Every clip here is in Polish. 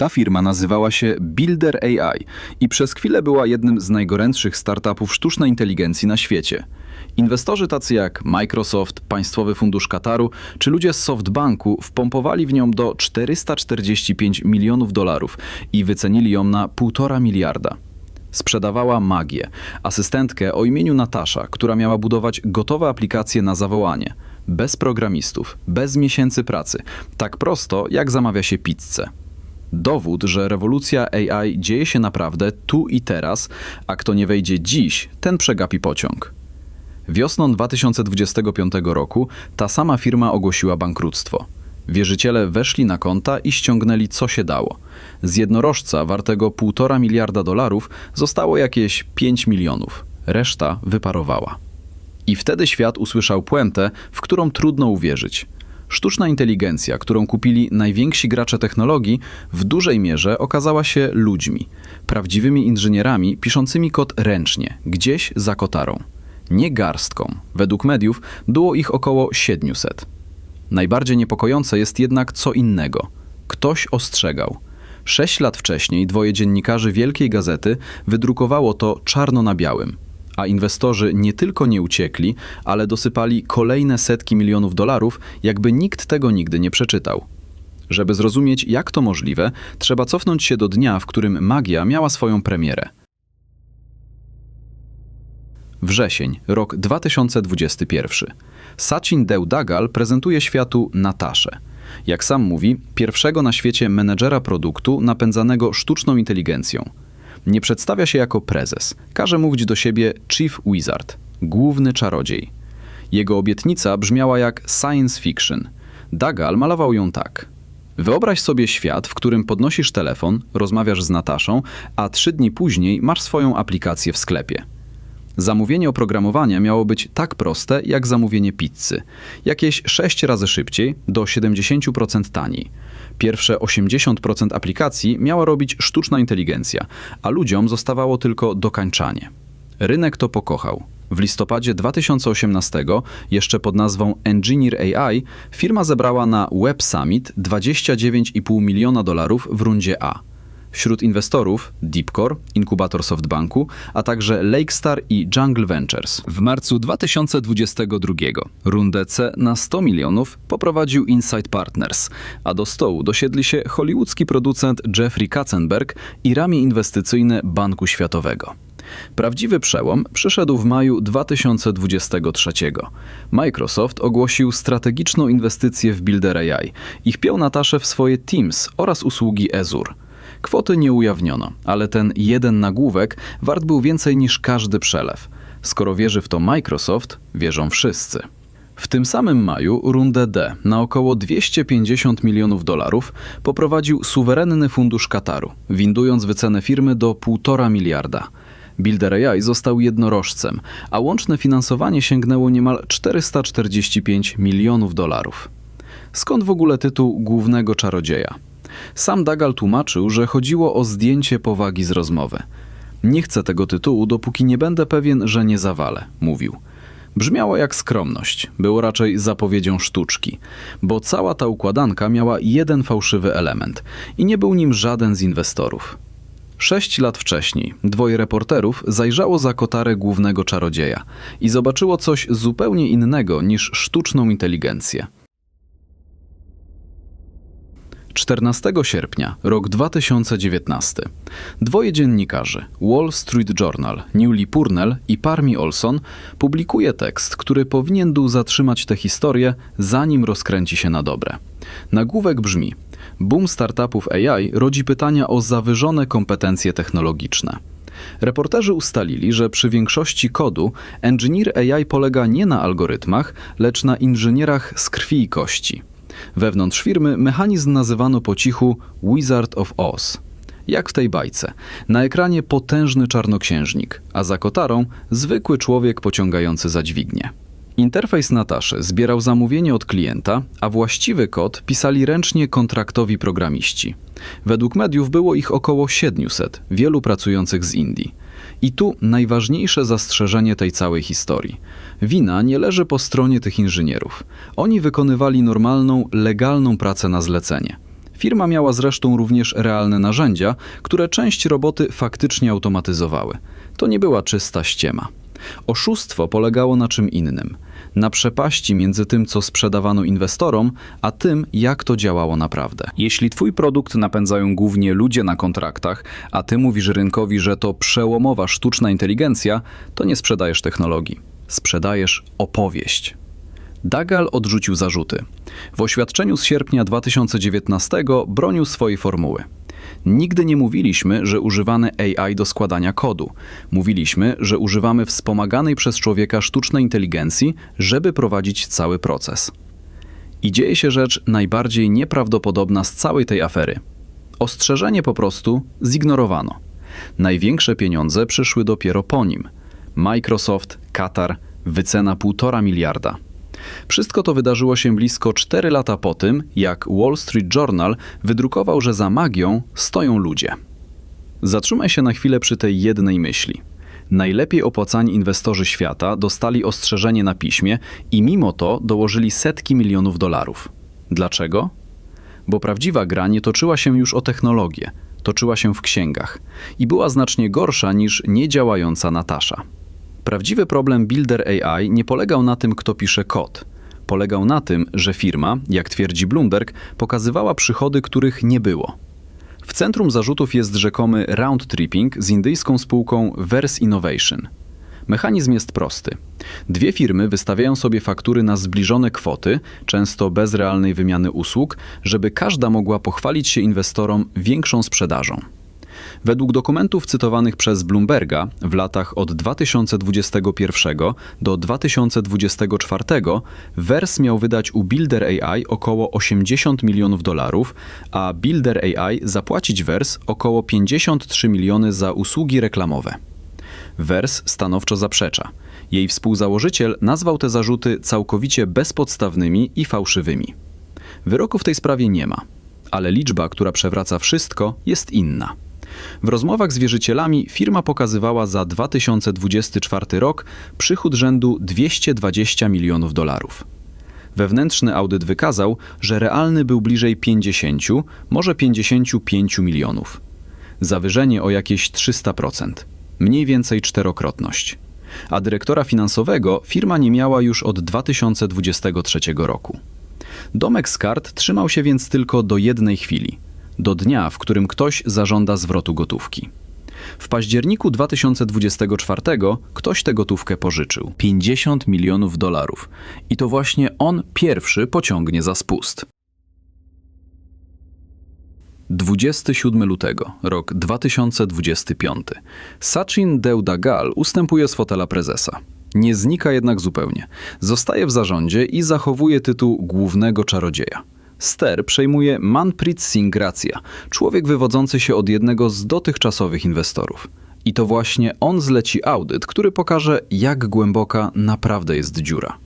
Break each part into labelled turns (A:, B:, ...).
A: Ta firma nazywała się Builder AI i przez chwilę była jednym z najgorętszych startupów sztucznej inteligencji na świecie. Inwestorzy tacy jak Microsoft, Państwowy Fundusz Kataru czy ludzie z SoftBanku wpompowali w nią do 445 milionów dolarów i wycenili ją na 1,5 miliarda. Sprzedawała magię, asystentkę o imieniu Natasza, która miała budować gotowe aplikacje na zawołanie. Bez programistów, bez miesięcy pracy. Tak prosto, jak zamawia się pizzę. Dowód, że rewolucja AI dzieje się naprawdę tu i teraz, a kto nie wejdzie dziś, ten przegapi pociąg. Wiosną 2025 roku ta sama firma ogłosiła bankructwo. Wierzyciele weszli na konta i ściągnęli co się dało. Z jednorożca wartego 1,5 miliarda dolarów zostało jakieś 5 milionów. Reszta wyparowała. I wtedy świat usłyszał puentę, w którą trudno uwierzyć. Sztuczna inteligencja, którą kupili najwięksi gracze technologii, w dużej mierze okazała się ludźmi. Prawdziwymi inżynierami piszącymi kod ręcznie, gdzieś za kotarą. Nie garstką. Według mediów było ich około 700. Najbardziej niepokojące jest jednak co innego. Ktoś ostrzegał. 6 lat wcześniej 2 dziennikarzy Wielkiej Gazety wydrukowało to czarno na białym. A inwestorzy nie tylko nie uciekli, ale dosypali kolejne setki milionów dolarów, jakby nikt tego nigdy nie przeczytał. Żeby zrozumieć, jak to możliwe, trzeba cofnąć się do dnia, w którym magia miała swoją premierę. Wrzesień, rok 2021. Sachin Dev prezentuje światu Nataszę. Jak sam mówi, pierwszego na świecie menedżera produktu napędzanego sztuczną inteligencją. Nie przedstawia się jako prezes. Każe mówić do siebie Chief Wizard, główny czarodziej. Jego obietnica brzmiała jak science fiction. Dagal malował ją tak. Wyobraź sobie świat, w którym podnosisz telefon, rozmawiasz z Nataszą, a 3 dni później masz swoją aplikację w sklepie. Zamówienie oprogramowania miało być tak proste, jak zamówienie pizzy. Jakieś 6 razy szybciej, do 70% taniej. Pierwsze 80% aplikacji miała robić sztuczna inteligencja, a ludziom zostawało tylko dokańczanie. Rynek to pokochał. W listopadzie 2018, jeszcze pod nazwą Engineer AI, firma zebrała na Web Summit $29,5 miliona w rundzie A. Wśród inwestorów Deepcore, inkubator SoftBanku, a także Lakestar i Jungle Ventures. W marcu 2022 rundę C na 100 milionów poprowadził Insight Partners, a do stołu dosiedli się hollywoodzki producent Jeffrey Katzenberg i ramię inwestycyjne Banku Światowego. Prawdziwy przełom przyszedł w maju 2023. Microsoft ogłosił strategiczną inwestycję w Builder AI i wpiął Nataszę w swoje Teams oraz usługi Azure. Kwoty nie ujawniono, ale ten jeden nagłówek wart był więcej niż każdy przelew. Skoro wierzy w to Microsoft, wierzą wszyscy. W tym samym maju rundę D na około 250 milionów dolarów poprowadził suwerenny fundusz Kataru, windując wycenę firmy do 1,5 miliarda. Builder AI został jednorożcem, a łączne finansowanie sięgnęło niemal 445 milionów dolarów. Skąd w ogóle tytuł głównego czarodzieja? Sam Dagal tłumaczył, że chodziło o zdjęcie powagi z rozmowy. Nie chcę tego tytułu, dopóki nie będę pewien, że nie zawalę, mówił. Brzmiało jak skromność, było raczej zapowiedzią sztuczki, bo cała ta układanka miała jeden fałszywy element i nie był nim żaden z inwestorów. 6 lat wcześniej 2 reporterów zajrzało za kotarę głównego czarodzieja i zobaczyło coś zupełnie innego niż sztuczną inteligencję. 14 sierpnia, rok 2019. 2 dziennikarzy, Wall Street Journal, Newly Purnell i Parmi Olson, publikuje tekst, który powinien był zatrzymać tę historię, zanim rozkręci się na dobre. Nagłówek brzmi: boom startupów AI rodzi pytania o zawyżone kompetencje technologiczne. Reporterzy ustalili, że przy większości kodu Engineer AI polega nie na algorytmach, lecz na inżynierach z krwi i kości. Wewnątrz firmy mechanizm nazywano po cichu Wizard of Oz. Jak w tej bajce. Na ekranie potężny czarnoksiężnik, a za kotarą zwykły człowiek pociągający za dźwignię. Interfejs Nataszy zbierał zamówienie od klienta, a właściwy kod pisali ręcznie kontraktowi programiści. Według mediów było ich około 700, wielu pracujących z Indii. I tu najważniejsze zastrzeżenie tej całej historii. Wina nie leży po stronie tych inżynierów. Oni wykonywali normalną, legalną pracę na zlecenie. Firma miała zresztą również realne narzędzia, które część roboty faktycznie automatyzowały. To nie była czysta ściema. Oszustwo polegało na czym innym. Na przepaści między tym, co sprzedawano inwestorom, a tym, jak to działało naprawdę. Jeśli twój produkt napędzają głównie ludzie na kontraktach, a ty mówisz rynkowi, że to przełomowa sztuczna inteligencja, to nie sprzedajesz technologii. Sprzedajesz opowieść. Dagal odrzucił zarzuty. W oświadczeniu z sierpnia 2019 bronił swojej formuły. Nigdy nie mówiliśmy, że używamy AI do składania kodu. Mówiliśmy, że używamy wspomaganej przez człowieka sztucznej inteligencji, żeby prowadzić cały proces. I dzieje się rzecz najbardziej nieprawdopodobna z całej tej afery. Ostrzeżenie po prostu zignorowano. Największe pieniądze przyszły dopiero po nim. Microsoft, Katar, wycena 1,5 miliarda. Wszystko to wydarzyło się blisko 4 lata po tym, jak Wall Street Journal wydrukował, że za magią stoją ludzie. Zatrzymaj się na chwilę przy tej jednej myśli. Najlepiej opłacani inwestorzy świata dostali ostrzeżenie na piśmie i mimo to dołożyli setki milionów dolarów. Dlaczego? Bo prawdziwa gra nie toczyła się już o technologię, toczyła się w księgach i była znacznie gorsza niż niedziałająca Natasza. Prawdziwy problem Builder AI nie polegał na tym, kto pisze kod. Polegał na tym, że firma, jak twierdzi Bloomberg, pokazywała przychody, których nie było. W centrum zarzutów jest rzekomy round-tripping z indyjską spółką Verse Innovation. Mechanizm jest prosty. Dwie firmy wystawiają sobie faktury na zbliżone kwoty, często bez realnej wymiany usług, żeby każda mogła pochwalić się inwestorom większą sprzedażą. Według dokumentów cytowanych przez Bloomberga w latach od 2021 do 2024 Verse miał wydać u Builder AI około 80 milionów dolarów, a Builder AI zapłacić Verse około 53 miliony za usługi reklamowe. Verse stanowczo zaprzecza. Jej współzałożyciel nazwał te zarzuty całkowicie bezpodstawnymi i fałszywymi. Wyroku w tej sprawie nie ma, ale liczba, która przewraca wszystko, jest inna. W rozmowach z wierzycielami firma pokazywała za 2024 rok przychód rzędu 220 milionów dolarów. Wewnętrzny audyt wykazał, że realny był bliżej 50, może 55 milionów. Zawyżenie o jakieś 300%, mniej więcej czterokrotność. A dyrektora finansowego firma nie miała już od 2023 roku. Domek z kart trzymał się więc tylko do jednej chwili. Do dnia, w którym ktoś zażąda zwrotu gotówki. W październiku 2024 ktoś tę gotówkę pożyczył. 50 milionów dolarów. I to właśnie on pierwszy pociągnie za spust. 27 lutego, rok 2025. Sachin Deodagal ustępuje z fotela prezesa. Nie znika jednak zupełnie. Zostaje w zarządzie i zachowuje tytuł głównego czarodzieja. Ster przejmuje Manpreet Singh Gracia, człowiek wywodzący się od jednego z dotychczasowych inwestorów. I to właśnie on zleci audyt, który pokaże, jak głęboka naprawdę jest dziura.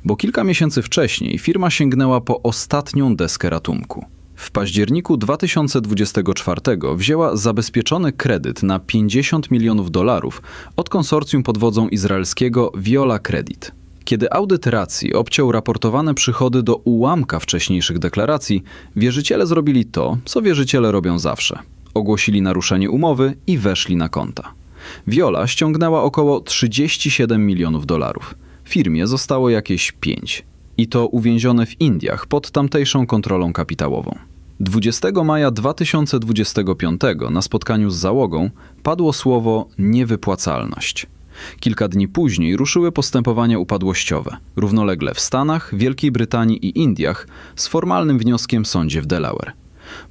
A: Bo kilka miesięcy wcześniej firma sięgnęła po ostatnią deskę ratunku. W październiku 2024 wzięła zabezpieczony kredyt na 50 milionów dolarów od konsorcjum pod wodzą izraelskiego Viola Credit. Kiedy audyt racji obciął raportowane przychody do ułamka wcześniejszych deklaracji, wierzyciele zrobili to, co wierzyciele robią zawsze. Ogłosili naruszenie umowy i weszli na konta. Viola ściągnęła około 37 milionów dolarów. Firmie zostało jakieś 5. I to uwięzione w Indiach pod tamtejszą kontrolą kapitałową. 20 maja 2025 na spotkaniu z załogą padło słowo niewypłacalność. Kilka dni później ruszyły postępowania upadłościowe, równolegle w Stanach, Wielkiej Brytanii i Indiach, z formalnym wnioskiem w sądzie w Delaware.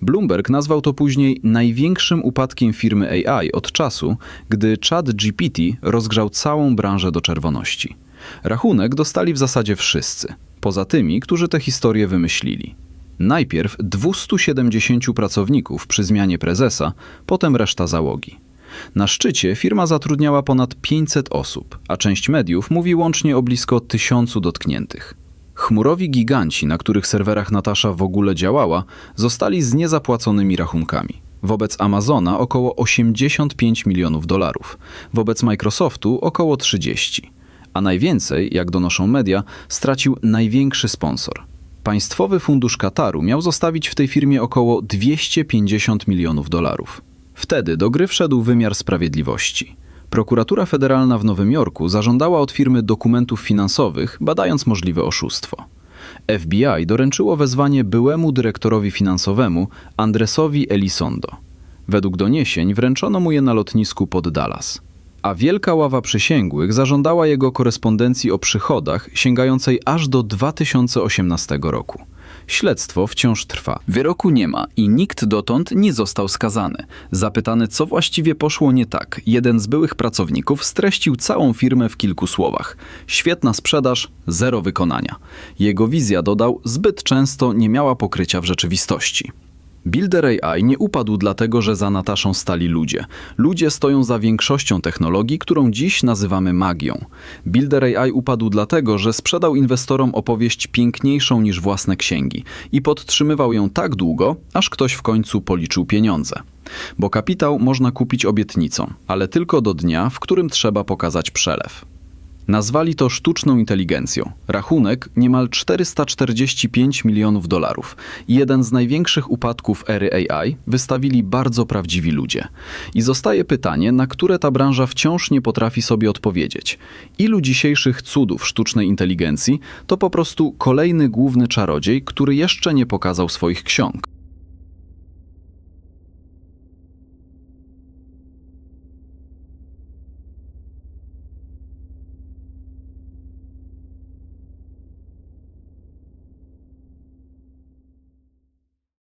A: Bloomberg nazwał to później największym upadkiem firmy AI od czasu, gdy ChatGPT rozgrzał całą branżę do czerwoności. Rachunek dostali w zasadzie wszyscy, poza tymi, którzy tę historię wymyślili. Najpierw 270 pracowników przy zmianie prezesa, potem reszta załogi. Na szczycie firma zatrudniała ponad 500 osób, a część mediów mówi łącznie o blisko 1000 dotkniętych. Chmurowi giganci, na których serwerach Natasza w ogóle działała, zostali z niezapłaconymi rachunkami. Wobec Amazona około 85 milionów dolarów, wobec Microsoftu około 30. A najwięcej, jak donoszą media, stracił największy sponsor. Państwowy Fundusz Kataru miał zostawić w tej firmie około 250 milionów dolarów. Wtedy do gry wszedł wymiar sprawiedliwości. Prokuratura Federalna w Nowym Jorku zażądała od firmy dokumentów finansowych, badając możliwe oszustwo. FBI doręczyło wezwanie byłemu dyrektorowi finansowemu Andresowi Elizondo. Według doniesień wręczono mu je na lotnisku pod Dallas. A wielka ława przysięgłych zażądała jego korespondencji o przychodach sięgającej aż do 2018 roku. Śledztwo wciąż trwa. Wyroku nie ma i nikt dotąd nie został skazany. Zapytany, co właściwie poszło nie tak, jeden z byłych pracowników streścił całą firmę w kilku słowach. Świetna sprzedaż, zero wykonania. Jego wizja, dodał, zbyt często nie miała pokrycia w rzeczywistości. Builder AI nie upadł dlatego, że za Nataszą stali ludzie. Ludzie stoją za większością technologii, którą dziś nazywamy magią. Builder AI upadł dlatego, że sprzedał inwestorom opowieść piękniejszą niż własne księgi i podtrzymywał ją tak długo, aż ktoś w końcu policzył pieniądze. Bo kapitał można kupić obietnicą, ale tylko do dnia, w którym trzeba pokazać przelew. Nazwali to sztuczną inteligencją. Rachunek niemal 445 milionów dolarów. I jeden z największych upadków ery AI wystawili bardzo prawdziwi ludzie. I zostaje pytanie, na które ta branża wciąż nie potrafi sobie odpowiedzieć. Ilu dzisiejszych cudów sztucznej inteligencji to po prostu kolejny główny czarodziej, który jeszcze nie pokazał swoich ksiąg?